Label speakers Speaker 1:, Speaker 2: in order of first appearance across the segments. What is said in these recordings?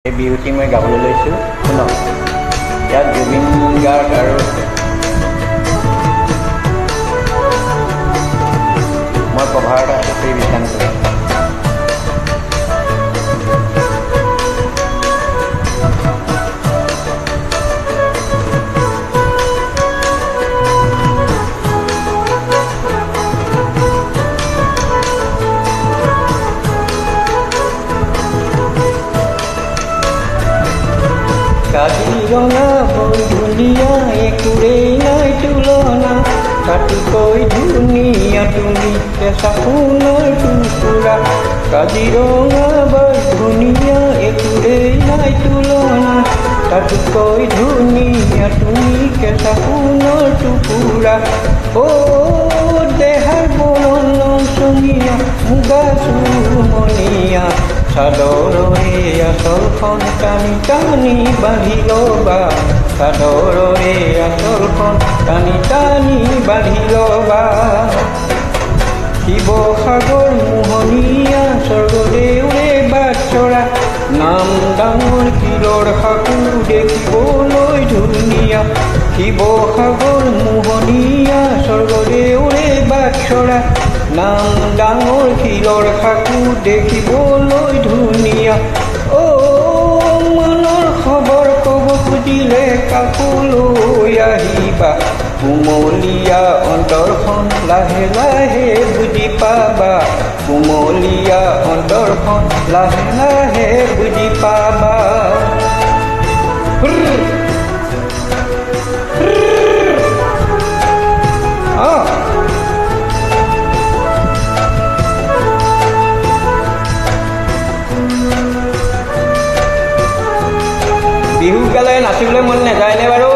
Speaker 1: এই বিহুটি মই গাবলৈ লৈছোঁ শুনক। ইয়াত জুবিন গাৰ্গ আৰু মই কভাৰত আছোঁ বিধান কৰি। কাজিৰঙা বৰ ধুনীয়া একোৰেই নাই তুলনা, তাতোকৈ ধুনীয়া তুমি কেঁচা সোণৰ টুকুৰা। কাজিৰঙা বৰ ধুনীয়া একোৰেই নাই তুলনা, তাতোকৈ ধুনীয়া তুমি কেঁচা সোণৰ টুকুৰা। দেহাৰ বৰণ চঙীয়া মুগা চুমনীয়া, চাদৰৰে আঁচলখন টানি টানি বান্ধি ল'বা, চাদৰৰে আঁচলখন টানি টানি বান্ধি ল'বা। শিৱসাগৰ মোহনীয়া স্বৰ্গদেউৰে বাটচৰা, নাম ডাঙৰ শিলৰ সাঁকো দেখিবলৈ ধুনীয়া। শিৱসাগৰ মোহনীয়া স্বৰ্গদেউৰে বাটচৰা, নাম ডাঙৰ শিলৰ সাঁকো দেখিবলৈ ধুনীয়া। মনৰ খবৰ ক'ব খুজিলে কাষলৈ আহিবা, কুমলীয়া অন্তৰখন লাহে লাহে বুজি পাবা, কুমলীয়া অন্তৰখন লাহে লাহে বুজি পাবা। বিহু গালে নাচিবলৈ মন নাযায়নে বাৰু?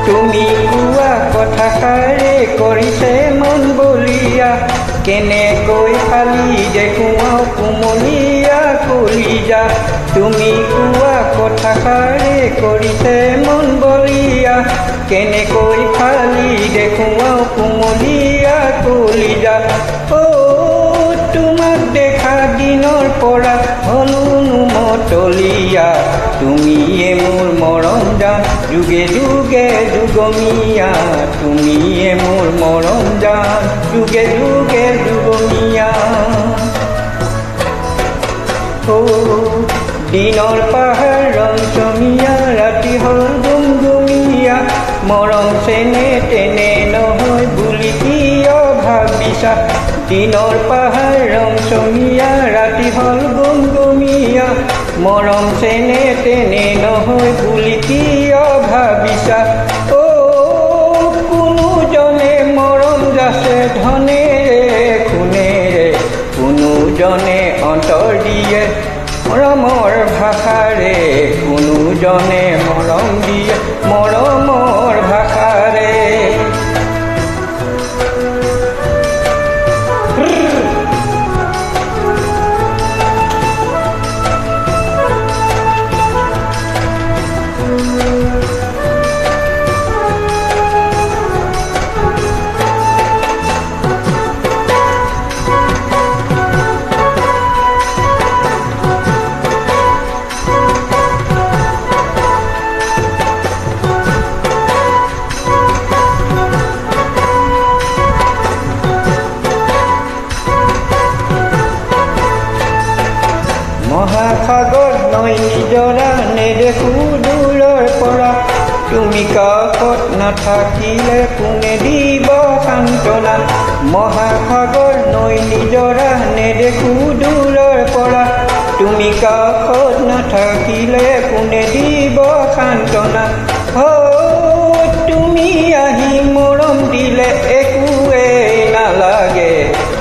Speaker 1: তুমি কোৱা কথাষাৰে কৰিছে মন বলিয়া, কেনেকৈ ফালি দেখুৱাও কুমলীয়া কলিজা। তুমি কোৱা কথাষাৰে কৰিছে মন বলিয়া, কেনেকৈ ফালি দেখুৱাও কুমলীয়া কলিজা। তোমাক দেখা দিনৰ পৰা হলোনো মতলীয়া, তুমিয়ে মোৰ মৰম জান যুগে যুগে যুগমীয়া, তুমিয়ে মোৰ মৰম জান যুগে যুগে যুগমীয়া। দিনৰ পাহাৰ ৰংচমীয়া, ৰাতি হ'ল গুমগুমীয়া, মৰম চেনে তেনে নহয় বুলি কিয় ভাবিছা। দিনৰ পাহাৰ ৰংচমীয়া, ৰাতি হ'ল গুমগুমীয়া, মৰম চেনে তেনে নহয় বুলি কিয় ভাবিছা। কোনোজনে মৰম যাচে ধনেৰে সোণেৰে, কোনোজনে অন্তৰ দিয়ে মৰমৰ ভাষাৰে, কোনোজনে মৰম দিয়ে মৰমৰ ভাষাৰে। মহাসাগৰ নৈ নিজৰা নেদেখো দূৰৰ পৰা, তুমি কাষত নাথাকিলে কোনে দিব সান্তনা। মহাসাগৰ নৈ নিজৰা নেদেখো দূৰৰ পৰা, তুমি কাষত নাথাকিলে কোনে দিব সান্তনা। তুমি আহি মৰম দিলে একোৱেই নালাগে,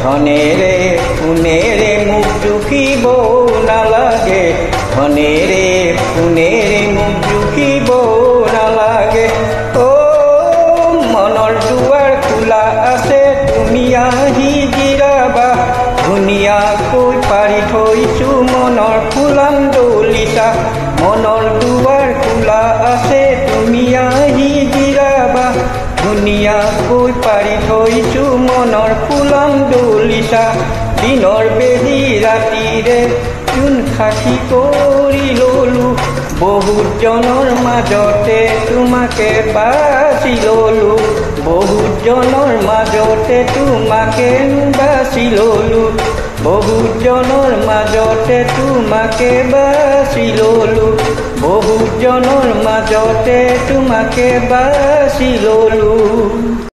Speaker 1: ধনেৰে সোণেৰে মোক জুখিব নালাগে, ধনেৰে সোণেৰে মোক জুখিব নালাগে। মনৰ দুৱাৰ খোলা আছে, তুমি আহি জিৰাবা ধুনীয়াকৈ পাৰি থৈছো মনৰ ফুলাম দলিছা মনৰ দুৱাৰ খোলা আছে তুমি আহি জিৰাবা ধুনীয়াকৈ পাৰি থৈছো মনৰ ফুলাম দলিছা দিনৰ বেলি ৰাতিৰে চোন সাক্ষী কৰি ললো বহুত জনৰ মাজতে তোমাকে বাছি ললো বহুত জনৰ মাজতে তোমাকে বাছি ললো বহুত জনৰ মাজতে তোমাকে বাছি ললো বহুত জনৰ মাজতে তোমাকে বাছি ললো।